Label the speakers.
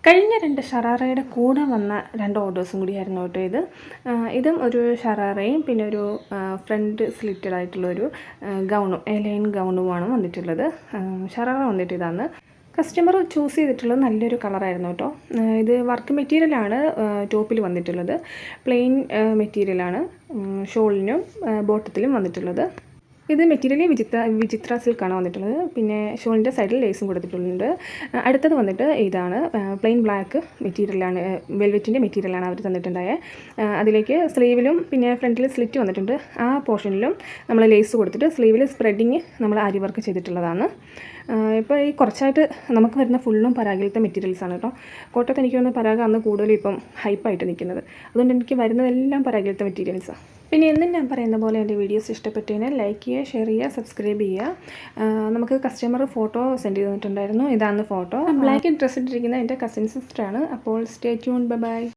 Speaker 1: കഴിഞ്ഞ 2 ഷറാറയുടെ കൂടെ വന്ന 2 ഓർഡേഴ്സും കൂടിയായിരുന്നു കേട്ടോ ഇതും ഒരു ഷറാറയും പിന്നെ ഒരു ഫ്രണ്ട് സ്ലിറ്റഡ് ആയിട്ടുള്ളൊരു ഗൗണും എലൈൻ ഗൗണുമാണ് വന്നിട്ടുള്ളത്. ഷറാറ വന്നിട്ട് ഇതാണ്. കസ്റ്റമർ ചൂസ് ചെയ്തിട്ടുള്ളത് നല്ലൊരു കളറായിരുന്നു കേട്ടോ. ഇത് വർക്ക് മെറ്റീരിയലാണ് ടോപ്പിൽ വന്നിട്ടുള്ളത്. പ്ലെയിൻ മെറ്റീരിയലാണ് ഷോളിനും ബോട്ടത്തിലും വന്നിട്ടുള്ളത്. ഇത് മെറ്റീരിയൽ വിചിത്ര സിൽക്കാണ് വന്നിട്ടുള്ളത്. പിന്നെ ഷോളിൻ്റെ സൈഡിൽ ലേസും കൊടുത്തിട്ടുണ്ട്. അടുത്തത് വന്നിട്ട് ഇതാണ് പ്ലെയിൻ ബ്ലാക്ക് മെറ്റീരിയലാണ്, വെൽവെറ്റിൻ്റെ മെറ്റീരിയലാണ് അവർ തന്നിട്ടുണ്ടായത്. അതിലേക്ക് സ്ലീവിലും പിന്നെ ഫ്രണ്ടിൽ സ്ലിറ്റ് വന്നിട്ടുണ്ട്. ആ പോർഷനിലും നമ്മൾ ലേസ് കൊടുത്തിട്ട് സ്ലീവിൽ സ്പ്രെഡിങ് നമ്മൾ ആരി വർക്ക് ചെയ്തിട്ടുള്ളതാണ്. ഇപ്പോൾ ഈ കുറച്ചായിട്ട് നമുക്ക് വരുന്ന ഫുള്ളും പരാഗിലത്തെ മെറ്റീരിയൽസാണ് കേട്ടോ. കോട്ടയത്ത് എനിക്ക് തോന്നുന്നു പരാഗ അന്ന് കൂടുതലും ഇപ്പം ഹൈപ്പായിട്ട് നിൽക്കുന്നത്. അതുകൊണ്ട് എനിക്ക് വരുന്നതെല്ലാം പരാഗിലത്തെ മെറ്റീരിയൽസാണ്. പിന്നെ എന്നും ഞാൻ പറയുന്ന പോലെ എൻ്റെ വീഡിയോസ് ഇഷ്ടപ്പെട്ടതിന് ലൈക്ക് ചെയ്യുക, ഷെയർ ചെയ്യുക, സബ്സ്ക്രൈബ് ചെയ്യുക. നമുക്ക് കസ്റ്റമർ ഫോട്ടോ സെൻഡ് ചെയ്തിട്ടുണ്ടായിരുന്നു. ഇതാണ് ഫോട്ടോ. ബ്ലാക്ക് ഡ്രസ്സ് ഇട്ടിരിക്കുന്ന എൻ്റെ കസിൻ സിസ്റ്ററാണ്. അപ്പോൾ സ്റ്റേ ട്യൂൺ. ബൈ.